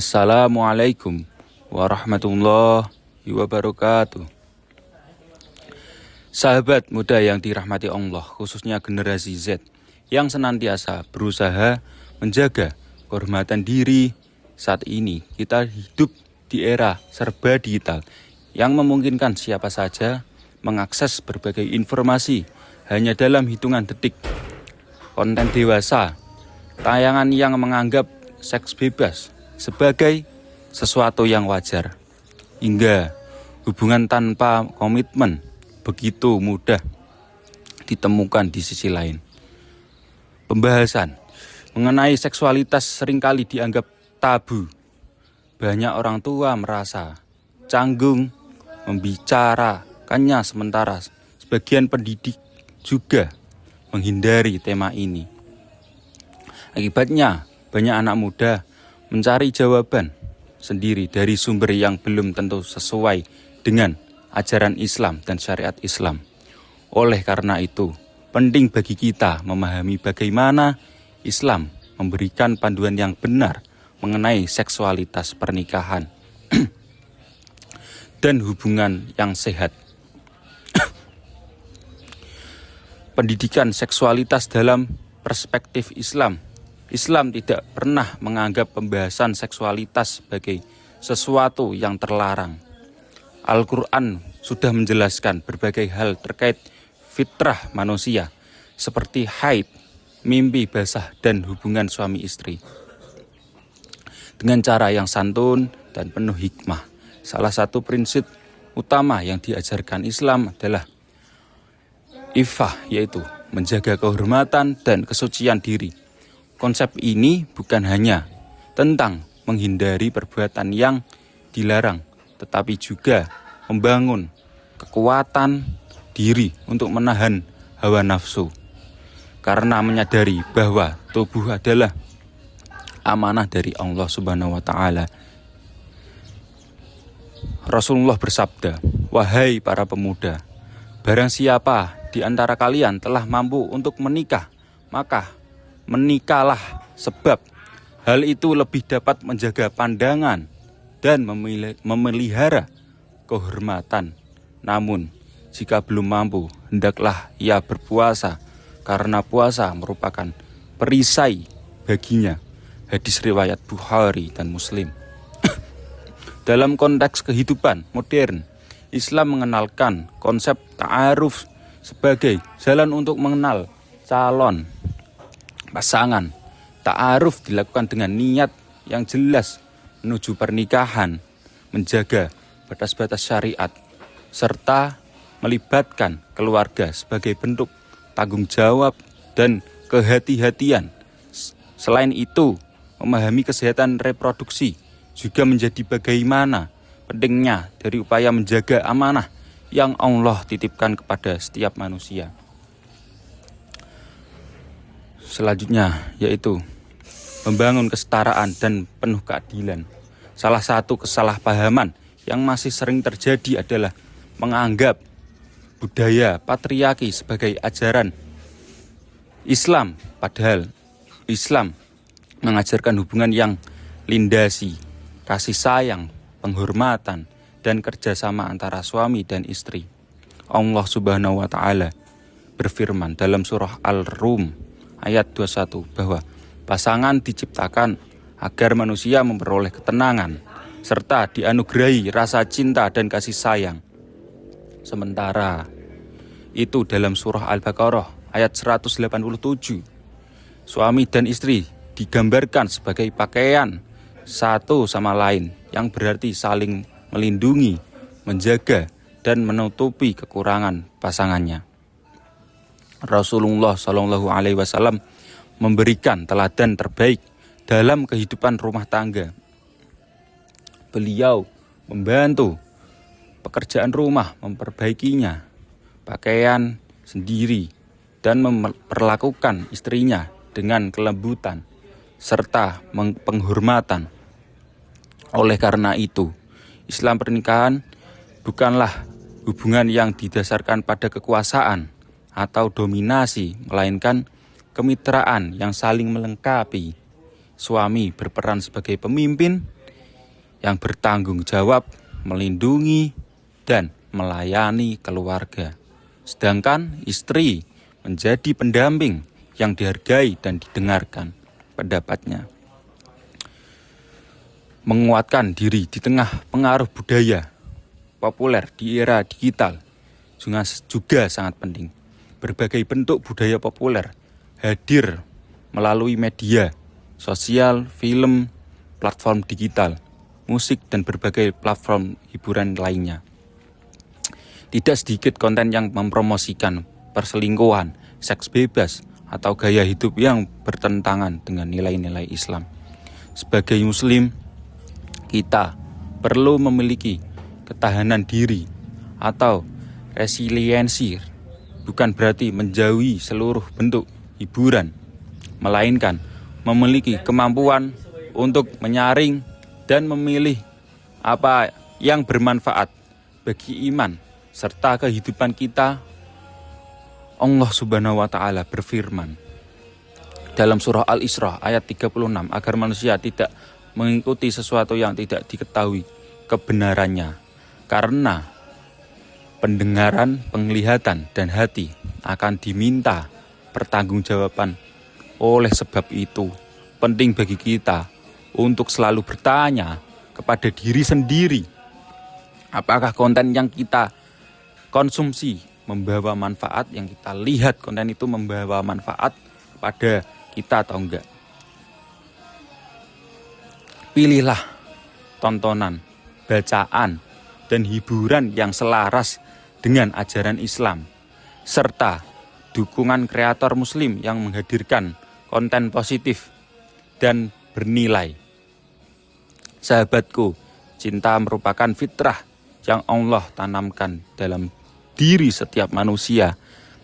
Assalamualaikum warahmatullahi wabarakatuh. Sahabat muda yang dirahmati Allah, khususnya generasi Z yang senantiasa berusaha menjaga kehormatan diri. Saat ini kita hidup di era serba digital yang memungkinkan siapa saja mengakses berbagai informasi hanya dalam hitungan detik. Konten dewasa, tayangan yang menganggap seks bebas sebagai sesuatu yang wajar, hingga hubungan tanpa komitmen begitu mudah ditemukan di sisi lain. Pembahasan mengenai seksualitas seringkali dianggap tabu. Banyak orang tua merasa canggung membicarakannya, sementara sebagian pendidik juga menghindari tema ini. Akibatnya, banyak anak muda mencari jawaban sendiri dari sumber yang belum tentu sesuai dengan ajaran Islam dan syariat Islam. Oleh karena itu, penting bagi kita memahami bagaimana Islam memberikan panduan yang benar mengenai seksualitas pernikahan dan hubungan yang sehat. Pendidikan seksualitas dalam perspektif Islam. Islam tidak pernah menganggap pembahasan seksualitas sebagai sesuatu yang terlarang. Al-Quran sudah menjelaskan berbagai hal terkait fitrah manusia, seperti haid, mimpi basah, dan hubungan suami istri, dengan cara yang santun dan penuh hikmah. Salah satu prinsip utama yang diajarkan Islam adalah iffah, yaitu menjaga kehormatan dan kesucian diri. Konsep ini bukan hanya tentang menghindari perbuatan yang dilarang, tetapi juga membangun kekuatan diri untuk menahan hawa nafsu, karena menyadari bahwa tubuh adalah amanah dari Allah Subhanahu wa Ta'ala. Rasulullah bersabda, "Wahai para pemuda, barang siapa di antara kalian telah mampu untuk menikah, maka menikahlah, sebab hal itu lebih dapat menjaga pandangan dan memelihara kehormatan. Namun, jika belum mampu, hendaklah ia berpuasa, karena puasa merupakan perisai baginya." Hadis riwayat Bukhari dan Muslim. Dalam konteks kehidupan modern, Islam mengenalkan konsep ta'aruf sebagai jalan untuk mengenal calon pasangan. Ta'aruf dilakukan dengan niat yang jelas menuju pernikahan, menjaga batas-batas syariat, serta melibatkan keluarga sebagai bentuk tanggung jawab dan kehati-hatian. Selain itu, memahami kesehatan reproduksi juga menjadi bagaimana pentingnya dari upaya menjaga amanah yang Allah titipkan kepada setiap manusia. Selanjutnya yaitu membangun kesetaraan dan penuh keadilan. Salah satu kesalahpahaman yang masih sering terjadi adalah menganggap budaya patriarki sebagai ajaran Islam, padahal Islam mengajarkan hubungan yang lindasi, kasih sayang, penghormatan, dan kerjasama antara suami dan istri. Allah Subhanahu wa Ta'ala berfirman dalam surah Al-Rum ayat 21 bahwa pasangan diciptakan agar manusia memperoleh ketenangan serta dianugerahi rasa cinta dan kasih sayang. Sementara itu dalam surah Al-Baqarah ayat 187, suami dan istri digambarkan sebagai pakaian satu sama lain, yang berarti saling melindungi, menjaga, dan menutupi kekurangan pasangannya. Rasulullah SAW memberikan teladan terbaik dalam kehidupan rumah tangga. Beliau membantu pekerjaan rumah, memperbaikinya, pakaian sendiri, dan memperlakukan istrinya dengan kelembutan serta penghormatan. Oleh karena itu, Islam pernikahan bukanlah hubungan yang didasarkan pada kekuasaan atau dominasi, melainkan kemitraan yang saling melengkapi. Suami berperan sebagai pemimpin, yang bertanggung jawab melindungi dan melayani keluarga. Sedangkan istri menjadi pendamping yang dihargai dan didengarkan pendapatnya. Menguatkan diri di tengah pengaruh budaya populer di era digital juga sangat penting. Berbagai bentuk budaya populer hadir melalui media sosial, film, platform digital, musik, dan berbagai platform hiburan lainnya. Tidak sedikit konten yang mempromosikan perselingkuhan, seks bebas, atau gaya hidup yang bertentangan dengan nilai-nilai Islam. Sebagai Muslim, kita perlu memiliki ketahanan diri atau resiliensi, bukan berarti menjauhi seluruh bentuk hiburan, melainkan memiliki kemampuan untuk menyaring dan memilih apa yang bermanfaat bagi iman serta kehidupan kita. Allah Subhanahu wa Ta'ala berfirman dalam surah Al-Isra ayat 36 agar manusia tidak mengikuti sesuatu yang tidak diketahui kebenarannya, karena pendengaran, penglihatan, dan hati akan diminta pertanggungjawaban. Oleh sebab itu, penting bagi kita untuk selalu bertanya kepada diri sendiri, apakah konten yang kita konsumsi membawa manfaat, yang kita lihat konten itu membawa manfaat pada kita atau enggak. Pilihlah tontonan, bacaan, dan hiburan yang selaras dengan ajaran Islam, serta dukungan kreator Muslim yang menghadirkan konten positif dan bernilai. Sahabatku, cinta merupakan fitrah yang Allah tanamkan dalam diri setiap manusia.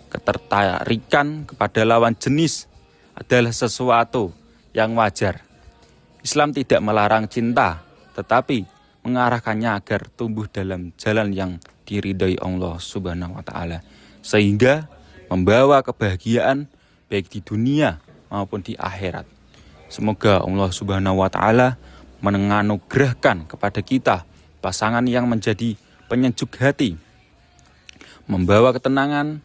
Ketertarikan kepada lawan jenis adalah sesuatu yang wajar. Islam tidak melarang cinta, tetapi mengarahkannya agar tumbuh dalam jalan yang diridhai Allah Subhanahu wa Ta'ala, sehingga membawa kebahagiaan baik di dunia maupun di akhirat. Semoga Allah Subhanahu wa Ta'ala menganugerahkan kepada kita pasangan yang menjadi penyejuk hati, membawa ketenangan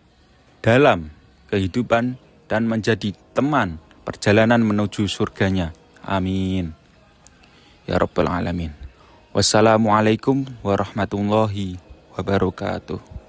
dalam kehidupan, dan menjadi teman perjalanan menuju surganya. Amin ya Rabbal Alamin. Wassalamualaikum warahmatullahi wabarakatuh.